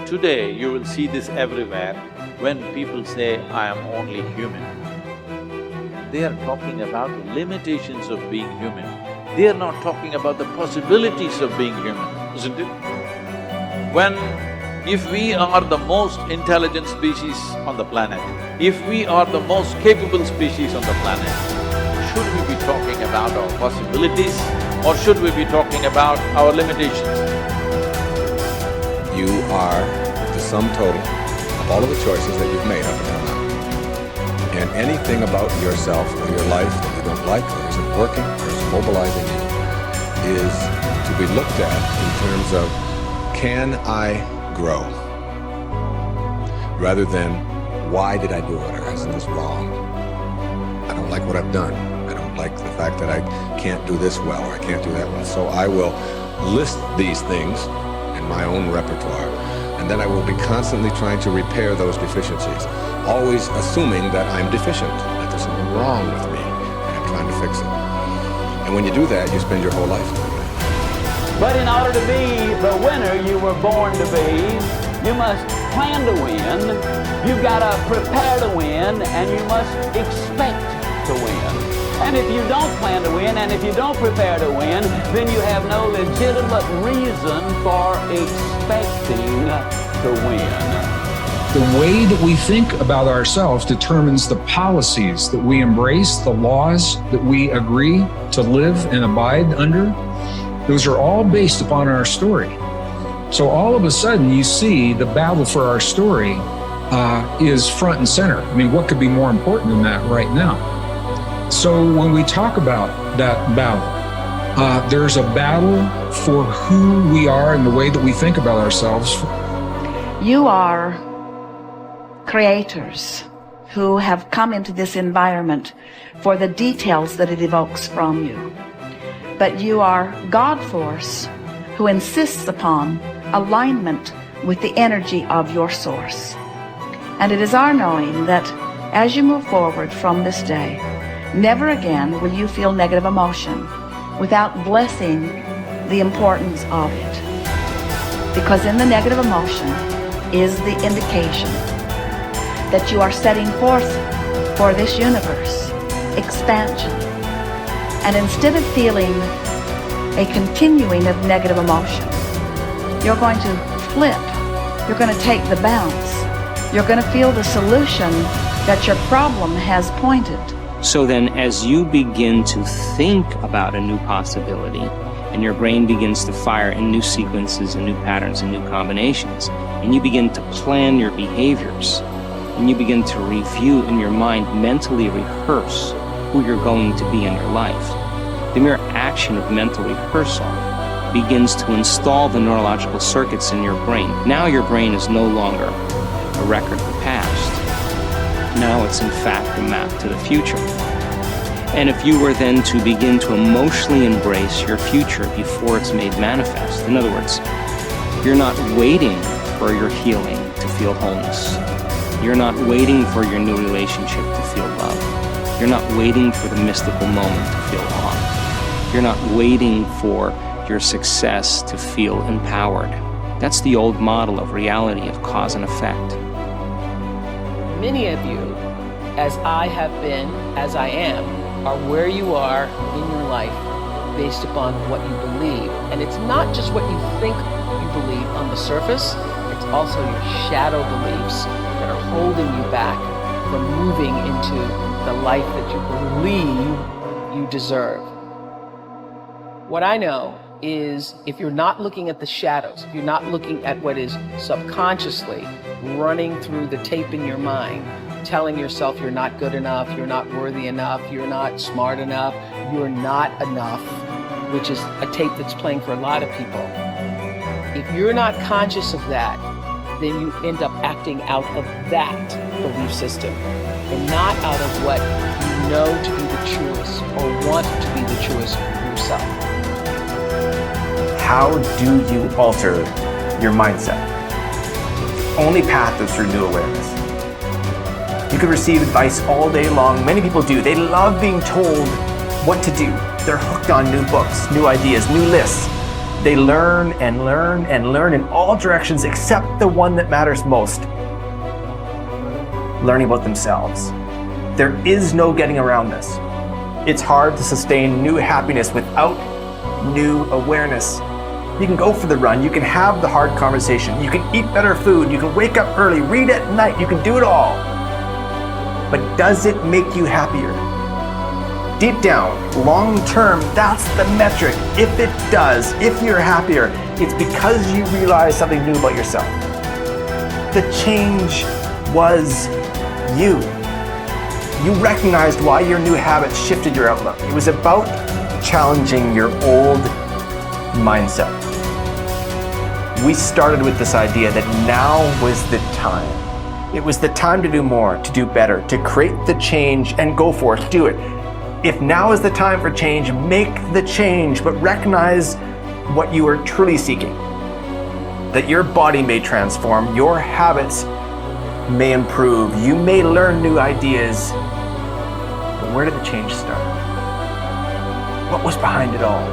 Today, you will see this everywhere when people say, I am only human. They are talking about the limitations of being human. They are not talking about the possibilities of being human, isn't it? If we are the most intelligent species on the planet, if we are the most capable species on the planet, should we be talking about our possibilities or should we be talking about our limitations? You are the sum total of all of the choices that you've made up until now. And anything about yourself or your life that you don't like or isn't working or is mobilizing you is to be looked at in terms of, can I grow? Rather than, why did I do it, or isn't this wrong? I don't like what I've done. I don't like the fact that I can't do this well or I can't do that well. So I will list these things in my own repertoire, and then I will be constantly trying to repair those deficiencies, always assuming that I'm deficient, that there's something wrong with me, and I'm trying to fix it. And when you do that, you spend your whole life doing that. But in order to be the winner you were born to be, you must plan to win, you've got to prepare to win, and you must expect to win. And if you don't plan to win, and if you don't prepare to win, then you have no legitimate reason for expecting to win. The way that we think about ourselves determines the policies that we embrace, the laws that we agree to live and abide under. Those are all based upon our story. So all of a sudden you see the battle for our story is front and center. I mean, what could be more important than that right now? So when we talk about that battle, there's a battle for who we are and the way that we think about ourselves. You are creators who have come into this environment for the details that it evokes from you. But you are God force who insists upon alignment with the energy of your source. And it is our knowing that as you move forward from this day, never again will you feel negative emotion without blessing the importance of it. Because in the negative emotion is the indication that you are setting forth for this universe expansion. And instead of feeling a continuing of negative emotion, you're going to flip. You're going to take the bounce. You're going to feel the solution that your problem has pointed. So then as you begin to think about a new possibility, and your brain begins to fire in new sequences and new patterns and new combinations, and you begin to plan your behaviors, and you begin to review in your mind, mentally rehearse who you're going to be in your life. The mere action of mental rehearsal begins to install the neurological circuits in your brain. Now your brain is no longer a record of the past. Now it's in fact a map to the future. And if you were then to begin to emotionally embrace your future before it's made manifest, in other words, you're not waiting for your healing to feel wholeness. You're not waiting for your new relationship to feel love. You're not waiting for the mystical moment to feel awe. You're not waiting for your success to feel empowered. That's the old model of reality, of cause and effect. Many of you, as I have been, as I am, are where you are in your life based upon what you believe. And it's not just what you think you believe on the surface, it's also your shadow beliefs that are holding you back from moving into the life that you believe you deserve. What I know is if you're not looking at the shadows, if you're not looking at what is subconsciously running through the tape in your mind, telling yourself you're not good enough, you're not worthy enough, you're not smart enough, you're not enough, which is a tape that's playing for a lot of people. If you're not conscious of that, then you end up acting out of that belief system and not out of what you know to be the truest or want to be the truest for yourself. How do you alter your mindset? The only path is through new awareness. You can receive advice all day long. Many people do. They love being told what to do. They're hooked on new books, new ideas, new lists. They learn and learn and learn in all directions except the one that matters most. Learning about themselves. There is no getting around this. It's hard to sustain new happiness without new awareness. You can go for the run, you can have the hard conversation, you can eat better food, you can wake up early, read at night, you can do it all. But does it make you happier? Deep down, long term, that's the metric. If it does, if you're happier, it's because you realize something new about yourself. The change was you. You recognized why your new habits shifted your outlook. It was about challenging your old mindset. We started with this idea that now was the time. It was the time to do more, to do better, to create the change and go for it, do it. If now is the time for change, make the change, but recognize what you are truly seeking. That your body may transform, your habits may improve, you may learn new ideas, but where did the change start? What was behind it all?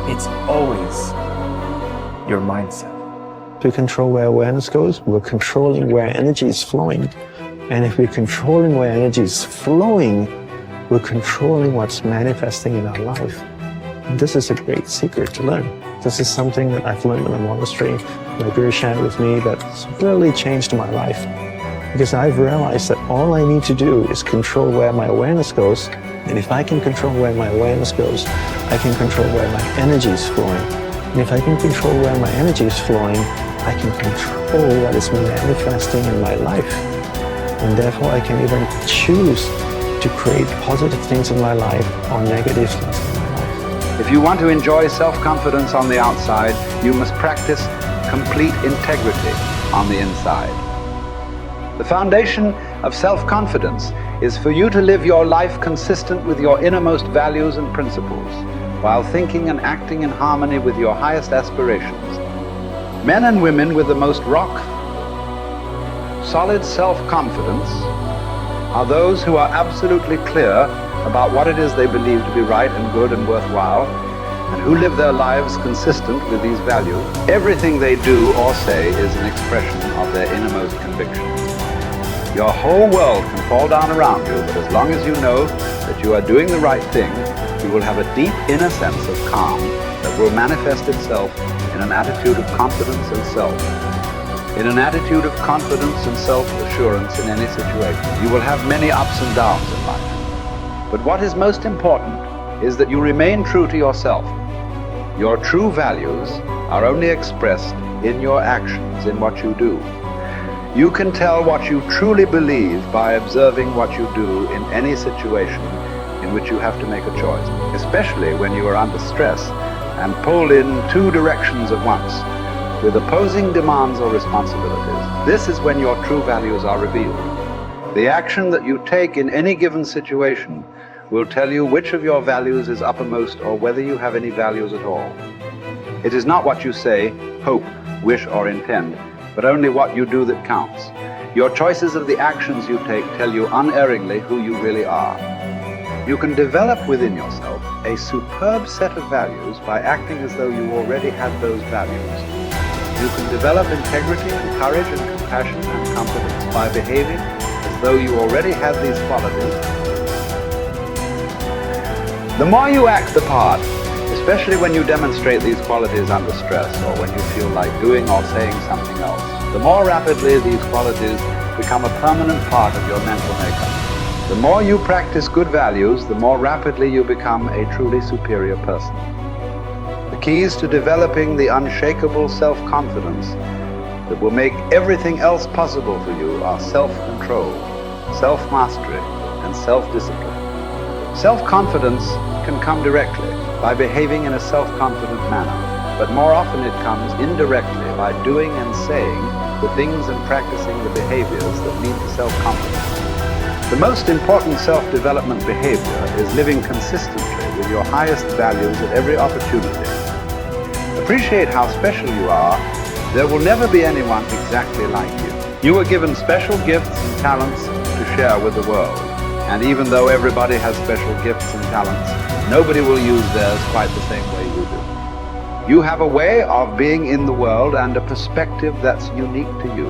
It's always your mindset. To control where awareness goes, we're controlling where energy is flowing. And if we're controlling where energy is flowing, we're controlling what's manifesting in our life. And this is a great secret to learn. This is something that I've learned in the monastery. My guru shared with me that's really changed my life. Because I've realized that all I need to do is control where my awareness goes. And if I can control where my awareness goes, I can control where my energy is flowing. And if I can control where my energy is flowing, I can control what is manifesting in my life. And therefore I can even choose to create positive things in my life or negative things in my life. If you want to enjoy self-confidence on the outside, you must practice complete integrity on the inside. The foundation of self-confidence is for you to live your life consistent with your innermost values and principles, while thinking and acting in harmony with your highest aspirations. Men and women with the most solid self-confidence are those who are absolutely clear about what it is they believe to be right and good and worthwhile, and who live their lives consistent with these values. Everything they do or say is an expression of their innermost convictions. Your whole world can fall down around you, but as long as you know that you are doing the right thing, you will have a deep inner sense of calm that will manifest itself in an attitude of confidence and self. In an attitude of confidence and self-assurance in any situation. You will have many ups and downs in life. But what is most important is that you remain true to yourself. Your true values are only expressed in your actions, in what you do. You can tell what you truly believe by observing what you do in any situation in which you have to make a choice, especially when you are under stress and pulled in two directions at once, with opposing demands or responsibilities. This is when your true values are revealed. The action that you take in any given situation will tell you which of your values is uppermost or whether you have any values at all. It is not what you say, hope, wish, or intend, but only what you do that counts. Your choices of the actions you take tell you unerringly who you really are. You can develop within yourself a superb set of values by acting as though you already had those values. You can develop integrity and courage and compassion and confidence by behaving as though you already had these qualities. The more you act the part, especially when you demonstrate these qualities under stress or when you feel like doing or saying something else, the more rapidly these qualities become a permanent part of your mental makeup. The more you practice good values, the more rapidly you become a truly superior person. The keys to developing the unshakable self-confidence that will make everything else possible for you are self-control, self-mastery, and self-discipline. Self-confidence can come directly by behaving in a self-confident manner, but more often it comes indirectly by doing and saying the things and practicing the behaviors that lead to self-confidence. The most important self-development behavior is living consistently with your highest values at every opportunity. Appreciate how special you are. There will never be anyone exactly like you. You were given special gifts and talents to share with the world. And even though everybody has special gifts and talents, nobody will use theirs quite the same way you do. You have a way of being in the world and a perspective that's unique to you.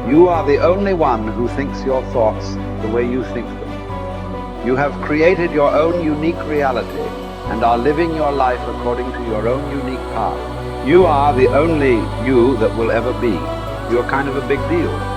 You are the only one who thinks your thoughts the way you think them. You have created your own unique reality and are living your life according to your own unique path. You are the only you that will ever be. You're kind of a big deal.